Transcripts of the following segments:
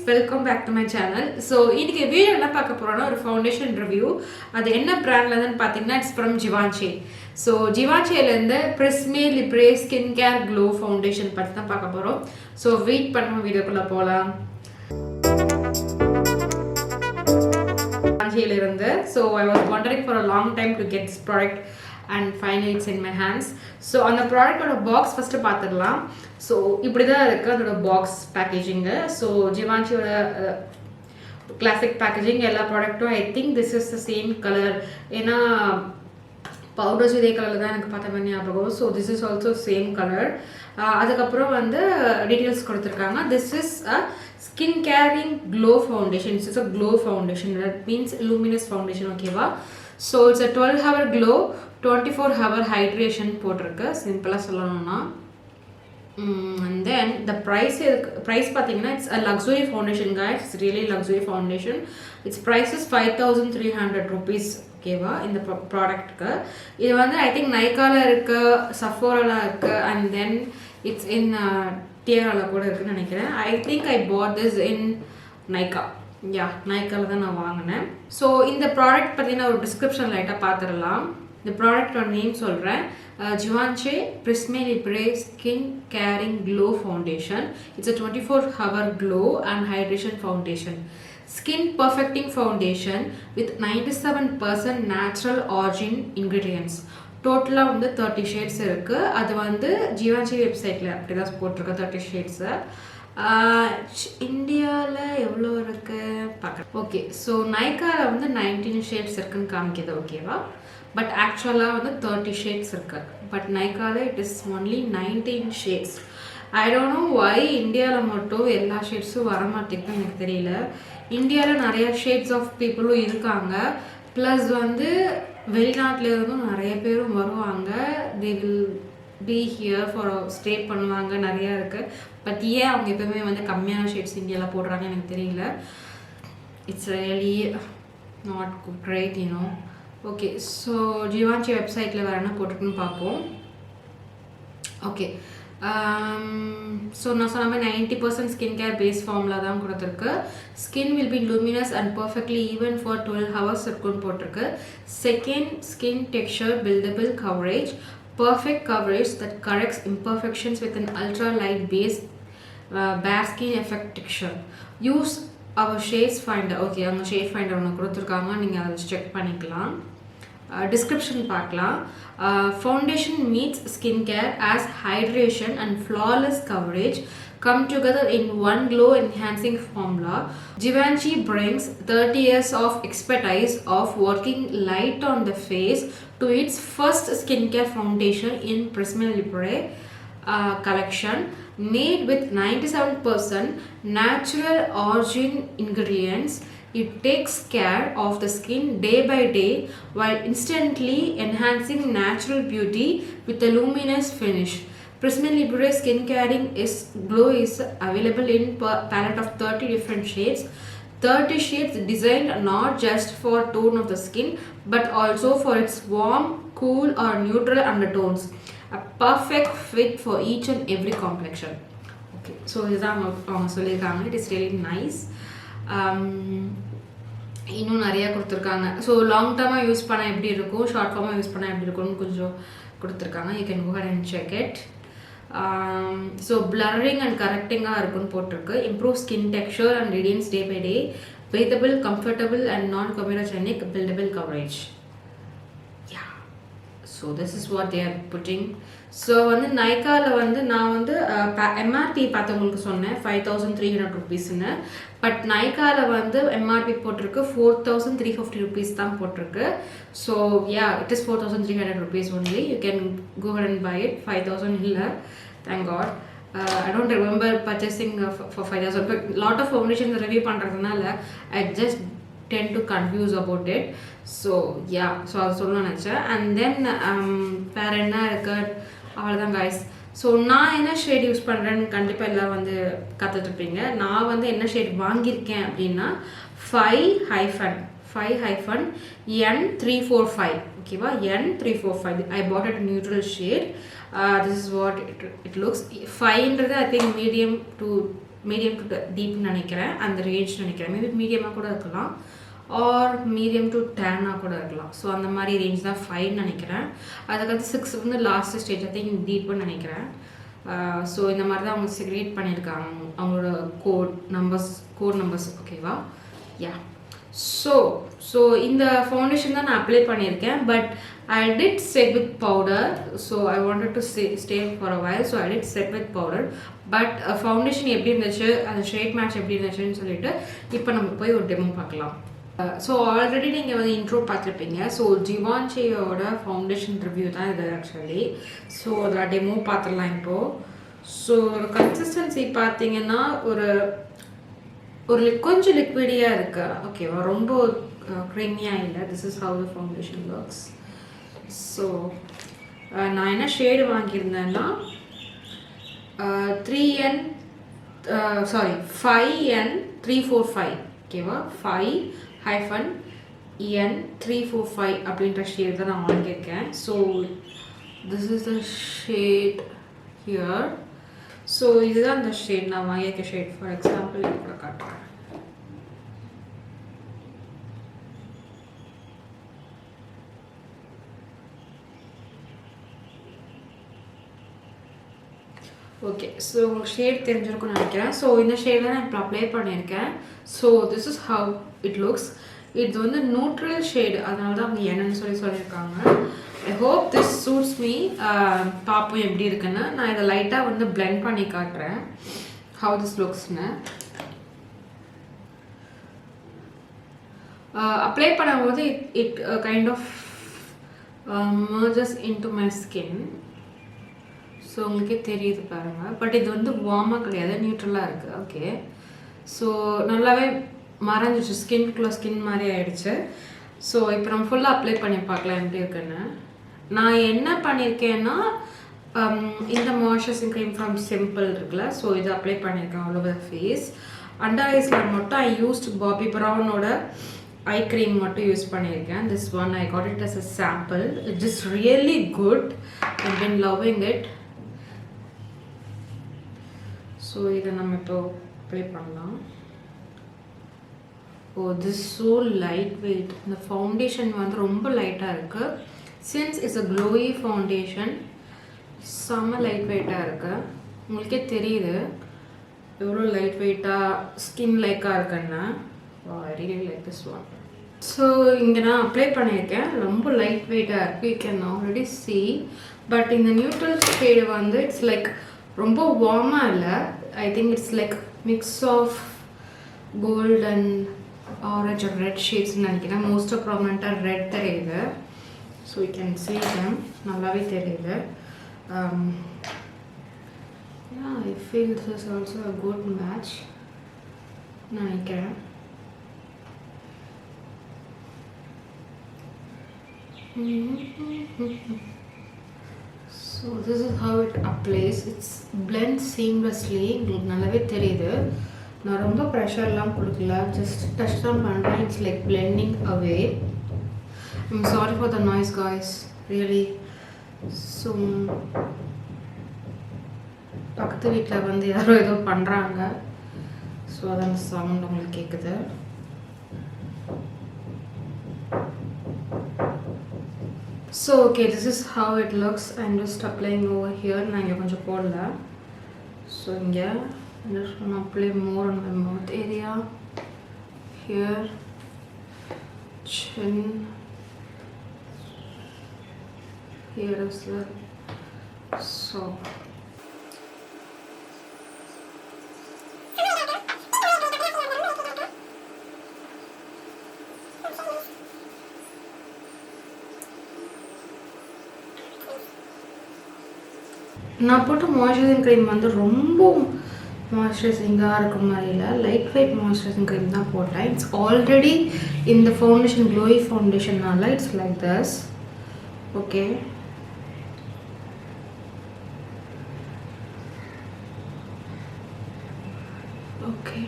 Welcome back to my channel. So இன்னைக்கு video என்ன பார்க்க போகிறோன்னா ஒரு ஃபவுண்டேஷன் ரிவ்யூ. அது என்ன பிராண்ட்லன்னு பார்த்தீங்கன்னா இட்ஸ் ஃப்ரம் ஜிவான்ஷே. ஸோ ஜிவான்ஷேலேருந்து prisme libre skin care glow foundation பற்றி தான் பார்க்க போகிறோம். ஸோ வெயிட் பண்ண வீடியோக்குள்ளே போகலாம். ஜிவான்ஷேலேருந்து so I was wondering for a long time to get this product and finally it's in my hands. So on the product oda box first paathidalam. So இப்படி தான் இருக்கு அதோட பாக்ஸ் பேக்கேஜிங். ஸோ ஜிவான்ஷியோட classic packaging எல்லா ப்ராடக்ட்டும் I think this is the same colour. ஏன்னா powders இதே கலரில் தான் எனக்கு பார்த்த மாதிரி ஞாபகம். So this is also same colour. அதுக்கப்புறம் வந்து டீட்டெயில்ஸ் கொடுத்துருக்காங்க. This is a skin caring glow foundation. It's is a glow foundation. That means luminous foundation. ஓகேவா? So it's a 12-hour glow 24-hour hydration போட்டிருக்கு சிம்பிளாக சொல்லணும்னா. And then the price பார்த்தீங்கன்னா it's a luxury foundation guys. It's really luxury foundation. Its price is 5,300 rupees. ஓகேவா? இந்த ப்ராடக்ட்டுக்கு இது வந்து I think நைக்காவில் இருக்கு, சஃபோராவில் இருக்கு, அண்ட் தென் இட்ஸ் இன் டியராவில் கூட இருக்குன்னு நினைக்கிறேன். I think I bought this in Nykaa. நைக்காவில் தான் நான் வாங்கினேன். ஸோ இந்த ப்ராடக்ட் பார்த்தீங்கன்னா ஒரு டிஸ்கிரிப்ஷன் லைட்டாக பார்த்துடலாம். இந்த ப்ராடக்டோட நேம் சொல்கிறேன். Givenchy prisme libre skin caring glow foundation. It's a 24-hour glow and hydration foundation. Skin perfecting foundation with 97% natural origin ingredients. டோட்டலாக வந்து 30 ஷேட்ஸ் இருக்குது. அது வந்து ஜிவான்ஷே வெப்சைட்டில் அப்படி தான் போட்டிருக்கு 30 ஷேட்ஸு. இந்தியாவில் எவ்வளோ இருக்குது பார்க்குறேன். ஓகே, ஸோ நைக்காவில் வந்து 19 ஷேட்ஸ் இருக்குன்னு காமிக்கிது. ஓகேவா? பட் ஆக்சுவலாக வந்து 30 ஷேட்ஸ் இருக்குது. பட் நைக்காவில் it is only 19 shades. I don't know why இந்தியாவில் மட்டும் எல்லா ஷேட்ஸும் வரமாட்டேங்குதுன்னு எனக்கு தெரியல. இந்தியாவில் நிறைய ஷேட்ஸ் ஆஃப் பீப்புளும் இருக்காங்க. ப்ளஸ் வந்து வெளிநாட்டிலேருந்தும் நிறைய பேரும் வருவாங்க. They will be here for stay பண்ணுவாங்க. நிறையா இருக்குது. பட் ஏன் அவங்க எப்பவுமே வந்து கம்மியான ஷேட்ஸ் இந்தியாவில் போடுறாங்கன்னு எனக்கு தெரியல. It's really not great you know. Okay, so Givenchy வெப்சைட்டில் வேறு என்ன போட்டுருக்குன்னு பார்ப்போம். ஓகே, ஸோ நான் சொன்ன மாதிரி 90% ஸ்கின் கேர் பேஸ் ஃபார்மில் தான் கொடுத்துருக்கு. Skin will be luminous and perfectly even for 12 hours இருக்குன்னு போட்டிருக்கு. Second, skin texture buildable coverage. Perfect coverage that corrects imperfections with an ultra light base bare skin effect texture. Use our shades finder. Okay, அவங்க shade finder ஒன்று கொடுத்துருக்காங்க. நீங்கள் அதை check பண்ணிக்கலாம். Description பார்க்கலாம். Foundation meets skincare as hydration and flawless coverage come together in one glow enhancing formula. Givenchy brings 30 years of expertise of working light on the face to its first skincare foundation in Prisme Libre collection, made with 97% natural origin ingredients. It takes care of the skin day by day while instantly enhancing natural beauty with a luminous finish. Prisme Libre skin caring glow is available in palette of 30 different shades. 30 shades designed not just for tone of the skin but also for its warm, cool or neutral undertones. A perfect fit for each and every complexion. Okay, so இதுதான் அவங்க சொல்லியிருக்காங்க. It is really nice. இன்னும் நிறையா கொடுத்துருக்காங்க. So long டர்மாக use பண்ணால் எப்படி இருக்கும், short ஃபார்மாக use பண்ணால் எப்படி இருக்கும்னு கொஞ்சம் கொடுத்துருக்காங்க. You can go and check it. So blurring and கரெக்டிங்காக இருக்குன்னு போட்டிருக்கு. Improve skin texture and radiance day by day. breathable, comfortable and non-comedogenic buildable coverage. Yeah, so this is what they are putting. So வந்து நைக்காவில் வந்து நான் வந்து MRP பார்த்தவங்களுக்கு சொன்னேன் 5,300 rupeesன்னு. But நைக்காவில் வந்து எம்ஆர்பி போட்டிருக்கு 4,350 rupees தான் போட்டிருக்கு. So it is 4,300 rupees only. You can go ahead and buy it. 5,000 இல்லை, thank God. I don't remember purchasing for 5,000, but lot of foundations review பண்ணுறதுனால I just tend to confuse about it. So so அது சொல்லணும்னு நினச்சேன். And தென் வேறு என்ன இருக்கு அவ்வளோதான் guys. So நான் என்ன ஷேட் யூஸ் பண்ணுறேன்னு கண்டிப்பாக எல்லாம் வந்து கற்றுட்ருப்பீங்க. நான் வந்து என்ன ஷேட் வாங்கியிருக்கேன் அப்படின்னா 5-N345. ஓகேவா? N345. I bought it neutral shade. This is what it looks. 5ன்றது I think medium to medium to டீப்னு நினைக்கிறேன், அந்த ரேஞ்ச் நினைக்கிறேன். மேபி மீடியமாக கூட இருக்கலாம், ஆர் மீடியம் டு டேனாக கூட இருக்கலாம். ஸோ அந்த மாதிரி ரேஞ்ச் தான் 5 நினைக்கிறேன். அதுக்கடுத்து 6 வந்து லாஸ்ட் ஸ்டேஜ், ஐ திங்க் டீப்னு நினைக்கிறேன். ஸோ இந்த மாதிரி தான் அவங்க செக்ரேட் பண்ணியிருக்காங்க அவங்களோட கோட் நம்பர்ஸ். ஓகேவா? யா. ஸோ இந்த ஃபவுண்டேஷன் தான் நான் அப்ளை பண்ணியிருக்கேன். But I did set with powder, so I wanted to stay for a while, so I did set with powder. But foundation எப்படி இருந்துச்சு, அந்த ஷேட் மேட்ச் எப்படி இருந்துச்சுன்னு சொல்லிட்டு இப்போ நம்ம போய் ஒரு டெமோ பார்க்கலாம். ஸோ ஆல்ரெடி நீங்கள் வந்து இன்ட்ரோ பார்த்துருப்பீங்க. ஸோ ஜிவான்ஷியோட ஃபவுண்டேஷன் ரிவ்யூ தான் இது ஆக்சுவலி. ஸோ அதில் டெமோ பார்த்துடலாம் இப்போது. ஸோ ஒரு கன்சிஸ்டன்சி பார்த்தீங்கன்னா ஒரு கொஞ்சம் லிக்விடியாக இருக்கு. ஓகேவா? ரொம்ப க்ரீமியாக இல்லை. This is how the foundation works. So நான் என்ன ஷேடு வாங்கியிருந்தேன்னா 5N345. ஓகேவா? 5-N345 அப்படின்ற ஷேடு தான் நான் வாங்கியிருக்கேன். So this is the shade here. So இதுதான் அந்த ஷேட் நான் வாங்கியிருக்க ஷேட். ஃபார் எக்ஸாம்பிள் இது கூட காட்டுறேன். ஓகே, ஸோ உங்களுக்கு ஷேட் தெரிஞ்சிருக்கும்னு நினைக்கிறேன். ஸோ இந்த ஷேட் தான் நான் இப்போ அப்ளை பண்ணியிருக்கேன். So this is how it looks. இது வந்து நியூட்ரல் ஷேடு, அதனால தான் அவங்க என்னன்னு சொல்லியிருக்காங்க. I hope this suits me. பார்ப்போம் எப்படி இருக்குன்னு. நான் இதை லைட்டாக வந்து பிளெண்ட் பண்ணி காட்டுறேன் ஹவு திஸ் லுக்ஸ்னு. அப்ளை பண்ணும்போது it kind of merges into my skin. So உங்களுக்கே தெரியுது பாருங்கள். பட் இது வந்து வார்மாக கிடையாது, நியூட்ரலாக இருக்குது. ஓகே, ஸோ நல்லாவே மறைஞ்சிச்சு, ஸ்கின் மாதிரி ஆகிடுச்சு. ஸோ இப்போ நம்ம ஃபுல்லாக அப்ளை பண்ணி பார்க்கலாம் எப்படி இருக்குன்னு. நான் என்ன பண்ணியிருக்கேன்னா இந்த மாய்ஸ்சரைசிங் க்ரீம் ஃப்ரம் சிம்பிள் இருக்குல்ல, ஸோ இது அப்ளை பண்ணியிருக்கேன் ஆல் ஓவர் ஃபேஸ். அண்டர் ஐஸில் மட்டும் ஐ யூஸ்ட் பாபி ப்ரௌனோட ஐ க்ரீம் மட்டும் யூஸ் பண்ணியிருக்கேன். This one I got it as a sample. It is really good. I been loving it. So இதை நம்ம இப்போ அப்ளை பண்ணலாம். This so light weight. இந்த ஃபவுண்டேஷன் வந்து ரொம்ப லைட்டாக இருக்குது. Since it's a glowy foundation, செம்ம லைட் வெயிட்டாக இருக்குது. உங்களுக்கே தெரியுது எவ்வளோ லைட் வெயிட்டாக ஸ்கின் லைக்காக இருக்குன்னு. I really like this one. So இங்கே நான் அப்ளை பண்ணியிருக்கேன். ரொம்ப லைட் வெயிட்டாக இருக்குது. You can already see. But இந்த நியூட்ரல் ஷேடு வந்து இட்ஸ் லைக் ரொம்ப வார்மாக இல்லை. I think it's like mix of gold and orange and red ஷேட்ஸ்ன்னு நினைக்கிறேன். மோஸ்ட் ஆஃப் ப்ராமினெண்ட்டாக ரெட் தெரியுது. So you can see them. நல்லாவே தெரியுது. I feel this is also a good match நினைக்கிறேன். So this is how it applies. It's blends seamlessly. உங்களுக்கு நல்லாவே தெரியுது. நான் ரொம்ப ப்ரெஷர்லாம் கொடுக்கல, ஜஸ்ட் டச் தான் பண்ணுறேன். It's like blending away. I'm sorry for the noise guys, really. So பக்கத்து வீட்டில் வந்து யாரோ ஏதோ பண்ணுறாங்க. ஸோ அதான் சவுண்ட் உங்களுக்கு கேட்குது. So okay, this is how it looks. I'm just applying over here. நான் இங்கே கொஞ்சம் போடல. ஸோ இங்கே I'm just going to apply more on my mouth area. Here, chin. Here as well. So நான் போட்ட மாய்ஸ்சரைசிங் க்ரீம் வந்து ரொம்ப மாய்ஸ்சரைசிங்காக இருக்க மாதிரி இல்லை, லைட் வெயிட் மாய்ஸ்சரைசிங் க்ரீம் தான் போட்டேன். இட்ஸ் ஆல்ரெடி இந்த ஃபவுண்டேஷன் க்ளோயி ஃபவுண்டேஷன்னால it's like this. Okay, okay,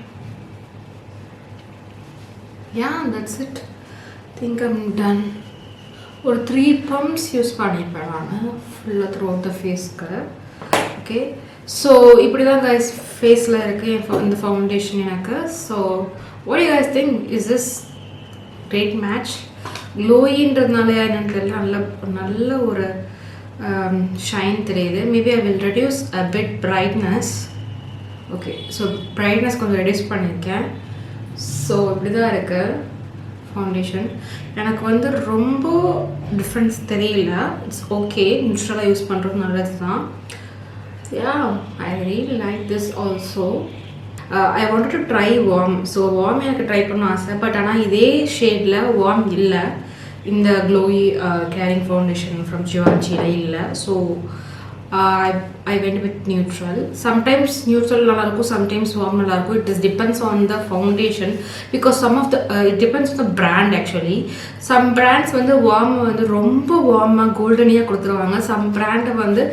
yeah, that's it. Think I'm done. ஒரு 3 pumps யூஸ் பண்ணியிருப்பேன் நான் ஃபுல்லாக த்ரூ அவுட் த ஃபேஸ்க்கு. ஓகே, ஸோ இப்படி தான் கைஸ் ஃபேஸில் இருக்குது இந்த ஃபவுண்டேஷன் எனக்கு. So what you guys think, is this great match? க்ளோயின்றதுனால என்னன்னு தெரியல, நல்ல ஒரு ஷைன் தெரியுது. Maybe I will reduce a bit brightness. Okay, so brightness கொஞ்சம் ரெடியூஸ் பண்ணியிருக்கேன். ஸோ இப்படி தான் இருக்குது ஃபவுண்டேஷன். எனக்கு வந்து ரொம்ப டிஃப்ரென்ஸ் தெரியல. இட்ஸ் ஓகே, நியூட்ரலாக யூஸ் பண்ணுறது நல்லது தான். I really like this also. I wanted to try warm. So warm எனக்கு ட்ரை பண்ண ஆசை. பட் ஆனால் இதே ஷேடில் வார்ம் இல்லை இந்த க்ளோயி கேரிங் ஃபவுண்டேஷன் ஃப்ரம் ஜிவான்ச்சியில் இல்லை. So I went with neutral. Sometimes neutral நல்லாயிருக்கும், sometimes warm நல்லாயிருக்கும். It depends on the foundation because some of the it depends on the brand actually. Some brands வந்து warm வந்து ரொம்ப வார்மாக கோல்டனியாக கொடுத்துருவாங்க. some brand வந்து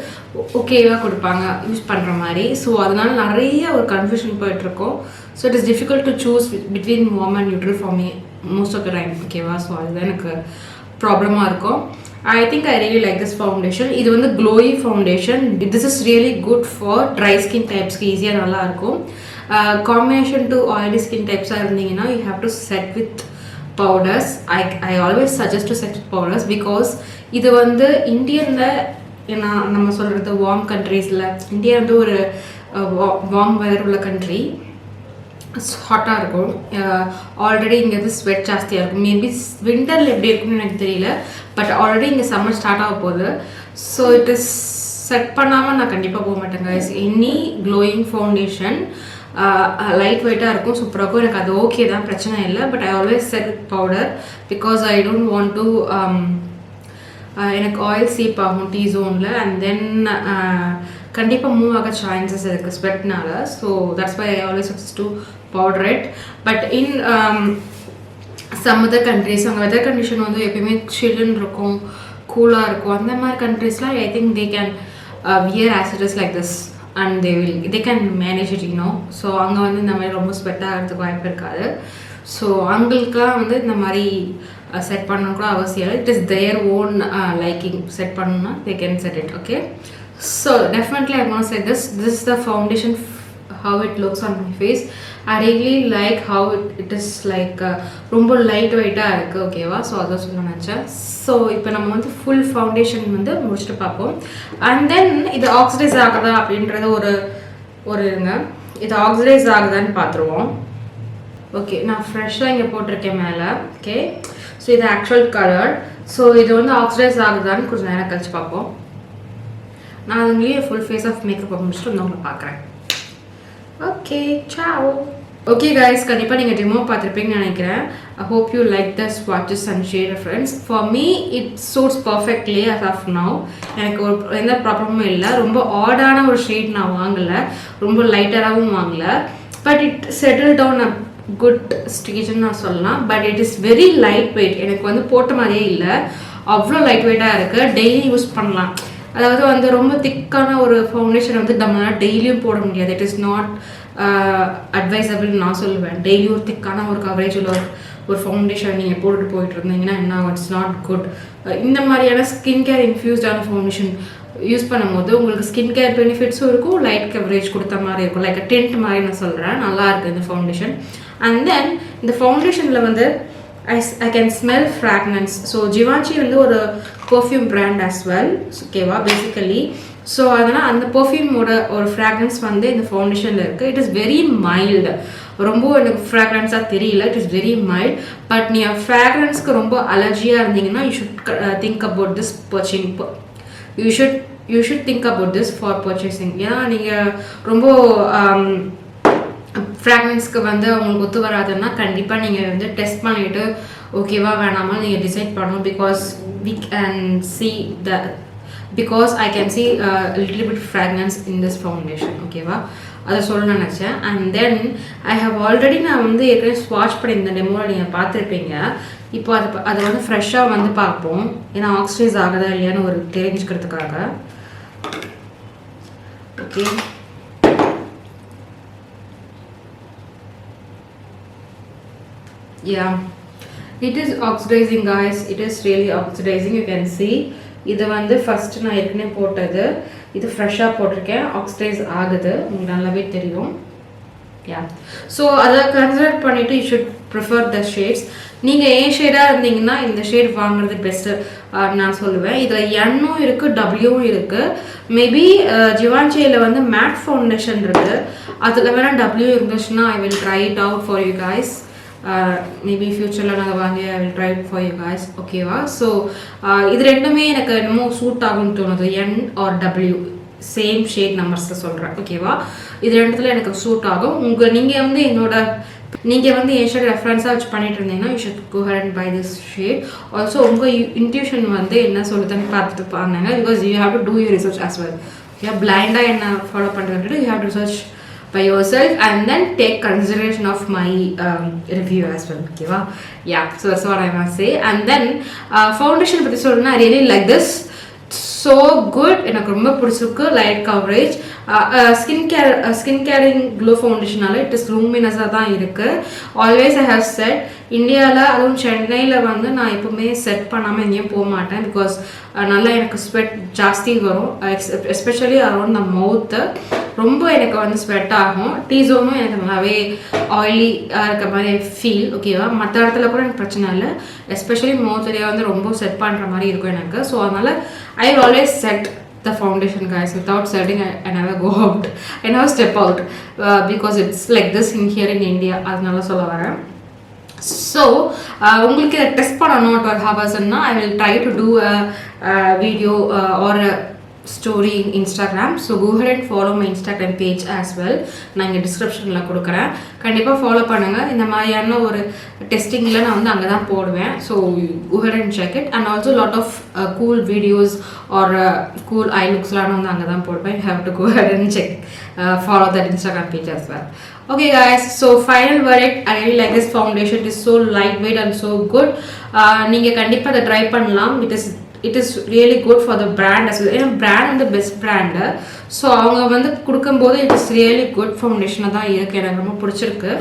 ஓகேவாக கொடுப்பாங்க யூஸ் பண்ணுற மாதிரி. ஸோ அதனால நிறைய ஒரு கன்ஃபியூஷன் போயிட்டுருக்கோம். So it is difficult to choose between warm and neutral for me most of the time. ஓகேவா? ஸோ அதுதான் எனக்கு ப்ராப்ளமாக இருக்கும். I think I really like this foundation. இது வந்து glowy foundation. This is really good for dry skin types. ஈஸியாக நல்லா இருக்கும். Combination to oily skin types இருந்தீங்கன்னா you have to set with powders. I always suggest to set with powders because இது வந்து இந்தியனில் நம்ம சொல்கிறது வார்ம் கண்ட்ரீஸில், இந்தியா வந்து ஒரு வார்ம் வெதர் உள்ள கண்ட்ரி, ஹாட்டாக இருக்கும். ஆல்ரெடி இங்கே வந்து ஸ்வெட் ஜாஸ்தியாக இருக்கும். மேபி விண்டரில் எப்படி இருக்குன்னு எனக்கு தெரியல. பட் ஆல்ரெடி இங்கே சம்மர் ஸ்டார்ட் ஆக போகுது. ஸோ இட் இஸ் செட் பண்ணாமல் நான் கண்டிப்பாக போக மாட்டேங்க. எனி க்ளோயிங் ஃபவுண்டேஷன் லைட் வெயிட்டாக இருக்கும், சூப்பராக இருக்கும். எனக்கு அது ஓகே தான், பிரச்சனை இல்லை. But I always set with powder because I don't want to எனக்கு ஆயில் சீப் ஆகும் டீ ஜோனில். அண்ட் தென் கண்டிப்பாக மூவ் ஆக சான்சஸ் இருக்குது ஸ்வெட்னால. So that's why I always suggest to powder it. But in some other countries அங்கே வெதர் கண்டிஷன் வந்து எப்பயுமே சில்லுன்னு இருக்கும், கூலாக இருக்கும். அந்த மாதிரி கண்ட்ரீஸ்லாம் I think they can wear as it is like this and they can manage it, you know. So அங்கே வந்து இந்த மாதிரி ரொம்ப ஸ்வெட் ஆகிறதுக்கு வாய்ப்பு இருக்காது. ஸோ அவங்களுக்குலாம் வந்து இந்த மாதிரி செட் பண்ணணும் கூட அவசியம் இல்லை. It is their own liking. Set பண்ணணும்னா they can set it. Okay, so definitely I'm going to say this is the foundation, how it looks on my face. I really like how it is like ரொம்ப light வெயிட்டாக இருக்குது. ஓகேவா? So அதான் சொல்ல நினச்சேன். So இப்போ நம்ம வந்து ஃபுல் ஃபவுண்டேஷன் வந்து முடிச்சுட்டு பார்ப்போம். அண்ட் தென் இது ஆக்சிடைஸ் ஆகுதா அப்படின்றது ஒரு இருங்க, இது ஆக்சிடைஸ் ஆகுதான்னு பார்த்துருவோம். ஓகே, நான் ஃப்ரெஷ்ஷாக இங்கே போட்டிருக்கேன் மேலே. ஓகே, ஸோ இது ஆக்சுவல் கலர். ஸோ இது வந்து ஆக்சிடைஸ் ஆகுதான்னு கொஞ்சம் நேரம் கழிச்சு பார்ப்போம். நான் அதுலேயே ஃபுல் ஃபேஸ் ஆஃப் மேக்கப் முடிச்சுட்டு வந்து உங்களை பார்க்குறேன். Okay, Zhao. ஓகே கைஸ், கண்டிப்பாக நீங்கள் டெமோ பார்த்துருப்பீங்கன்னு நினைக்கிறேன். I hope you like the ஸ்வாட்சஸ் and shade reference. For me it suits perfectly as of now. எனக்கு எந்த ப்ராப்ளமும் இல்லை. ரொம்ப ஆடான ஒரு ஷேட் நான் வாங்கலை, ரொம்ப லைட்டராகவும் வாங்கலை. But it settle down a good ஸ்டேஜ்னு நான் சொல்லலாம். But it is very light weight. எனக்கு வந்து போட்ட மாதிரியே இல்லை, அவ்வளோ லைட் வெயிட்டாக இருக்குது. டெய்லி யூஸ் பண்ணலாம். அதாவது வந்து ரொம்ப திக்கான ஒரு ஃபவுண்டேஷன் வந்து நம்மளால் டெய்லியும் போட முடியாது. இட் இஸ் நாட் அட்வைசபிள் நான் சொல்லுவேன். டெய்லி ஒரு திக்கான ஒரு கவரேஜ் உள்ள ஒரு ஃபவுண்டேஷன் நீங்கள் போட்டுட்டு போயிட்டு இருந்தீங்கன்னா என்ன, இட்ஸ் நாட் குட். இந்த மாதிரியான ஸ்கின் கேர் இன்ஃப்யூஸ்டான ஃபவுண்டேஷன் யூஸ் பண்ணும்போது உங்களுக்கு ஸ்கின் கேர் பெனிஃபிட்ஸும் இருக்கும், லைட் கவரேஜ் கொடுத்த மாதிரி இருக்கும். லைக் டென்ட் மாதிரி நான் சொல்கிறேன். நல்லா இருக்குது இந்த ஃபவுண்டேஷன். அண்ட் தென் இந்த ஃபவுண்டேஷனில் வந்து I can smell fragrance. So Givenchy வந்து ஒரு perfume brand as well. ஓகேவா? பேசிக்கலி ஸோ அதனால் அந்த பர்ஃப்யூமோட ஒரு ஃப்ராக்ரன்ஸ் வந்து இந்த ஃபவுண்டேஷனில் இருக்குது. It is very mild. ரொம்ப எனக்கு ஃப்ராக்ரன்ஸாக தெரியல. It is very mild. But நீங்கள் ஃப்ராக்ரன்ஸ்க்கு ரொம்ப அலர்ஜியாக இருந்தீங்கன்னா you should think about this purchasing. You should think about this for purchasing. ஏன்னா நீங்கள் ரொம்ப ஃப்ராக்ரன்ஸ்க்கு வந்து அவங்களுக்கு ஒத்து வராதுன்னா கண்டிப்பாக நீங்கள் வந்து டெஸ்ட் பண்ணிவிட்டு ஓகேவா வேணாமா நீங்கள் டிசைட் பண்ணணும். Because I can see little bit fragrance in this foundation. ஓகேவா? அதை சொல்ல நினச்சேன். And then I have already நான் வந்து ஏற்கனவே ஸ்வாட்ச் பண்ணியிருந்தேன். டெமோவில் நீங்கள் பார்த்துருப்பீங்க. இப்போ அதை வந்து ஃப்ரெஷ்ஷாக வந்து பார்ப்போம். ஏன்னா ஆக்சிடைஸ் ஆகுதா இல்லையான்னு ஒரு தெரிஞ்சுக்கிறதுக்காக. Okay, yeah, it is oxidizing guys. It is really oxidizing. You can see இது வந்து ஃபர்ஸ்ட் நான் ஏற்கனவே போட்டது. இது ஃப்ரெஷ்ஷாக போட்டிருக்கேன், ஆக்சிடைஸ் ஆகுது, உங்களுக்கு நல்லாவே தெரியும். ஸோ அதை கன்சிடர் பண்ணிவிட்டு you should prefer the shades. நீங்கள் ஏன் ஷேடாக இருந்தீங்கன்னா இந்த ஷேட் வாங்குறது பெஸ்ட்டு நான் சொல்லுவேன். இதில் எண்ணும் இருக்குது, டபிள்யூவும் இருக்குது. மேபி ஜிவான்சியில் வந்து மேட் ஃபவுண்டேஷன் இருக்குது, அதில் வேணால் டபிள்யூ இருந்துச்சுன்னா I will try it out for you guys. Maybe ஃப்யூச்சரில் நாங்கள் வாங்கி I will try it for you guys. ஓகேவா? ஸோ இது ரெண்டுமே எனக்கு என்னமோ சூட் ஆகும்னு தோணுது, N R W same shade நம்பர்ஸில் சொல்கிறேன். ஓகேவா? இது ரெண்டுத்தில் எனக்கு சூட் ஆகும். நீங்கள் வந்து நீங்கள் வந்து என் ஷேட் ரெஃபரன்ஸாக வச்சு பண்ணிட்டு இருந்தீங்கன்னா you should go head and buy this shade. Also உங்கள் இன்ட்யூஷன் வந்து என்ன சொல்லுதுன்னு பார்த்துட்டு பாருங்க, because you have to do your research as well. Okay, பிளைண்டாக என்ன ஃபாலோ பண்ணுறது, you have to research by yourself and then take consideration of my review as well. Okay va? Yeah, so that's what I must say. And then foundation பத்தி சொல்லணும்னா I really like this, so good. எனக்கு ரொம்ப பிடிச்சிருக்கு. Light coverage, skin caring glow ஃபவுண்டேஷனால it is லூமினஸாக தான் இருக்குது. Always I have set, இந்தியாவில் அதுவும் சென்னையில் வந்து நான் எப்போவுமே செட் பண்ணாமல் எங்கேயும் போக மாட்டேன், பிகாஸ் நல்லா எனக்கு ஸ்வெட் ஜாஸ்தி வரும், எஸ்பெஷலி அரௌண்ட் த மவுத்து ரொம்ப எனக்கு வந்து ஸ்வெட் ஆகும். டீசோனும் எனக்கு நல்லாவே ஆயிலியாக இருக்க மாதிரி ஃபீல். ஓகேவா? மற்ற இடத்துல கூட எனக்கு பிரச்சனை இல்லை, எஸ்பெஷலி மவுத் ஏரியா வந்து ரொம்ப செட் பண்ணுற மாதிரி இருக்கும் எனக்கு. ஸோ அதனால் I will always set the foundation guys. Without setting I never go out, I never step out because it's like this in here in India. அதனால சொல்ல வரேன். ஸோ உங்களுக்கு இதை டெஸ்ட் பண்ணணும் 12 ஹவர்ஸ்ன்னா I will try to do a video or story in Instagram. So go ahead and follow my Instagram page as well. நான் இங்கே டிஸ்கிரிப்ஷனில் கொடுக்குறேன், கண்டிப்பாக ஃபாலோ பண்ணுங்கள். இந்த மாதிரியான ஒரு டெஸ்டிங்கில் நான் வந்து அங்கே தான் போடுவேன். So go ahead and check it, and also lot of cool videos or cool eye looksலாம் நான் வந்து அங்கே தான் போடுவேன். You have to go ahead and check, follow that Instagram page as well. Okay guys, so final verdict, I really like this foundation. It is so lightweight and so good. நீங்கள் கண்டிப்பாக அதை try பண்ணலாம். It is really good for the brand as well. ஏன்னா brand வந்து best brand, so அவங்க வந்து கொடுக்கும்போது it is really good ஃபவுண்டேஷனாக தான் இருக்குது. எனக்கு ரொம்ப பிடிச்சிருக்கு.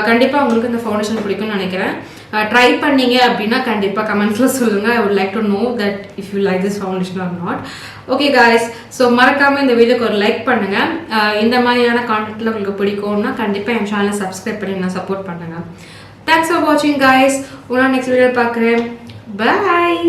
கண்டிப்பாக உங்களுக்கு இந்த ஃபவுண்டேஷன் பிடிக்கும்னு நினைக்கிறேன். ட்ரை பண்ணீங்க அப்படின்னா கண்டிப்பாக கமெண்ட்ஸில் சொல்லுங்கள். I would like to know that if you like this foundation R not. Okay guys, so மறக்காமல் இந்த வீடியோக்கு ஒரு லைக் பண்ணுங்கள். இந்த மாதிரியான கான்டென்ட்டில் உங்களுக்கு பிடிக்கும்னா கண்டிப்பாக என் சேனலை சப்ஸ்கிரைப் பண்ணி நான் சப்போர்ட் பண்ணுங்கள். தேங்க்ஸ் ஃபார் வாட்சிங் காய்ஸ். உங்களை நெக்ஸ்ட் வீடியோ பார்க்குறேன். பாய்.